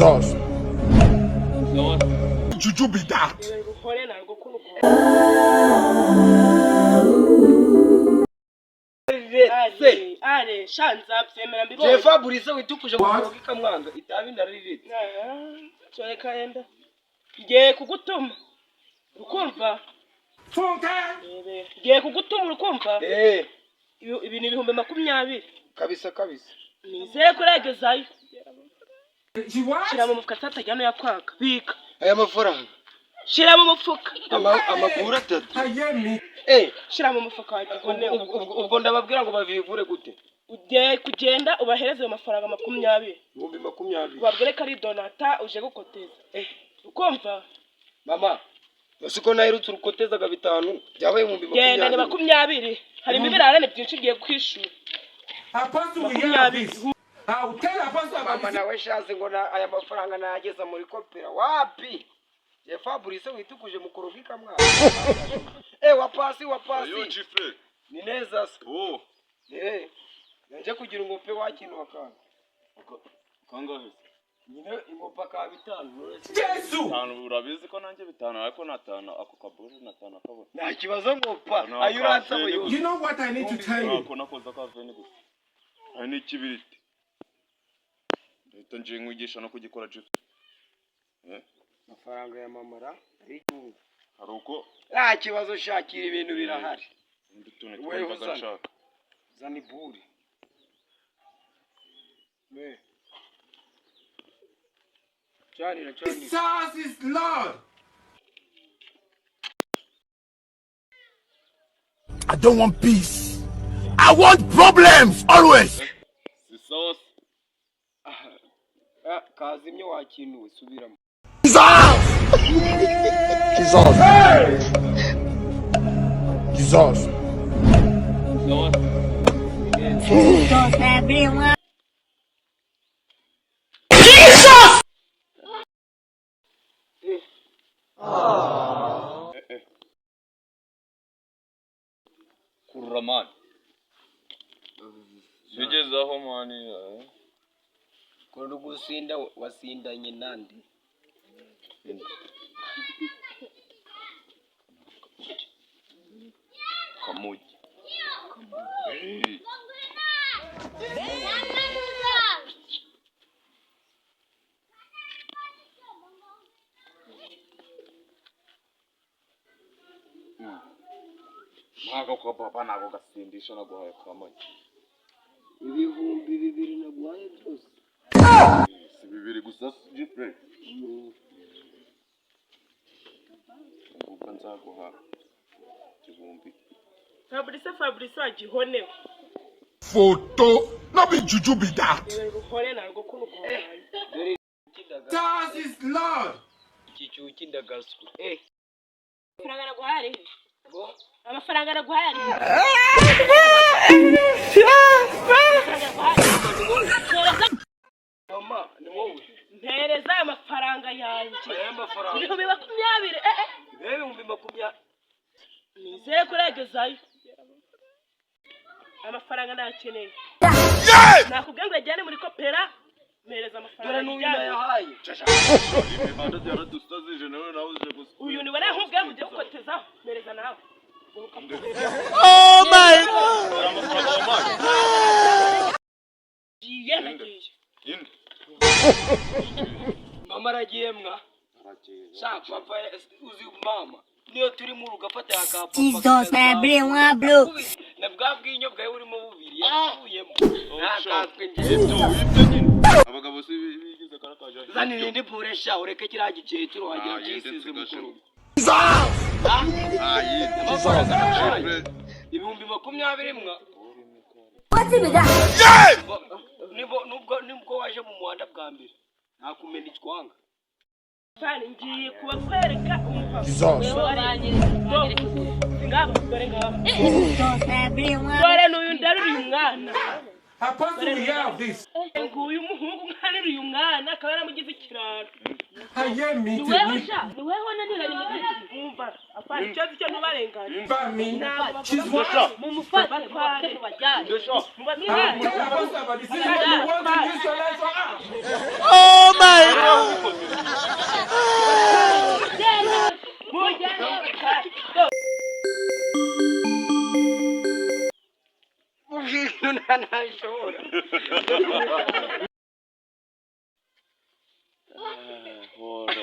Jesus. Should you be that? Jefa burisa witukuje mu kamwanga itabi ndaririte. Cyane kaenda. Ngiye kugutuma. Ukumva? Funka. Ngiye kugutuma urukumva? Ibi ni 2020. Kabisa. Nizeye kuregezayo. Shira mu mufuka tatajyano yakwaka. Bika. Aya mafaranga. Shira mu mufuka. Amagura atatu. Shira mu mufuka wawe. Ubwo ndababwira ngo bavivure gute? Ugiye kugenda ubahereze ayo mafaranga 20. 20. Babwire ko ari donata uje gukoteza. Ukumva? Mama. Basiko nahirutse urukotezaga 5 byabaye 2020. Genda ni 20. Hari ibirarane byinshi giye kwishura. Apostle we have this. I'll tell Apostle about mama nawe shaze ngo aya mafaranga nayageza muri kopera wapi? Jefa burisa witukuje mu kurubika mwana. Wapasi. Yo chifre. Ni neza se. Oh. Nje kugira ngo pe wakintu akana. Kangahe? Nyine ingopa ka 5. Jesus. 5 urabizi ko nanjye 5 ariko na 5 ako kaburi na 5 akabona. Nta kibazo ngopa. Ayuratsa we. You know what I need to tell you? Ako nakoza ka veni gusa. Ani kibiriti. Leta nje nkwigisha no kugikora je. Mafaranga ya mamara ari cyungu. Haruko Nta kibazo shakira ibintu birahari. nditune twumvaga nshaka. Zani buri. Jesus is Lord. I don't want peace. I want problems always. Sisos. Kazimye wakinuwe subiramo. Jesus. Kurraman. Sigezaho mani. Ko rugusinda wasindanye nande. Kamuji. Maga kwa papa nako gasindisha na guhaye kamuji. Ibihumbi 2 naguhaye byose. Si 2 gusa Jeffrey. Ubwo nzaguha igihumbi. Fabrice agihonewe. Photo. Not be juju be that. Jesus is Lord. Ikicyuki ndagaswe. Amafaranga naguhaye. Amafaranga naguhaye. Mama, ni wowe. Mpereza amafaranga yanjye. Amafaranga. 2020. 2020. Nizeye kuregezayo. Amafaranga nakeneye. Nakubwiye ngo ajyane muri kopera. Mpereza amafaranga. Dore n'uyu yahaye. Imihanda yaradustazije nawe nawe uje gusa. Uyu ni wari nkubwiye ngo ujye gukotezaho. Mpereza nawe. Oh my God. Mama aragiye mwa. Shaka papa uzi mama. Niyo turi mu rugafata yakapa. Jesus m'abreu un bleu. Nabwa bwinyo bwawe urimo bubiri yakuyemo. Nakatwe nje. Abagabo si bigize karakaje. Zani rindi puresha ureke kira giceturo wagira kisize mukuru. Ibihumbi 20 mwa. What's it that? Nibwo waje mu muhanda bwa mbere. Nakumena icwanga. Fani ngiye kubakwereka umupapa. Jesus. Ngabo dore ngabo. Jesus m'abreu un Dore n'uyu ndaruriye umwana. Apostle we have this. Nguyu umuhungu mwaniriye umwana akaba yaramugize ikiraro. Haye me to Niweho me. sha, niweho naniranye umva. Afana icyo cyo nubarenganya. Family. She's what? Mu mufata bajyane. Muba Tell Apostle about this. You want to use your life for us. Oh my God. ntashobora horo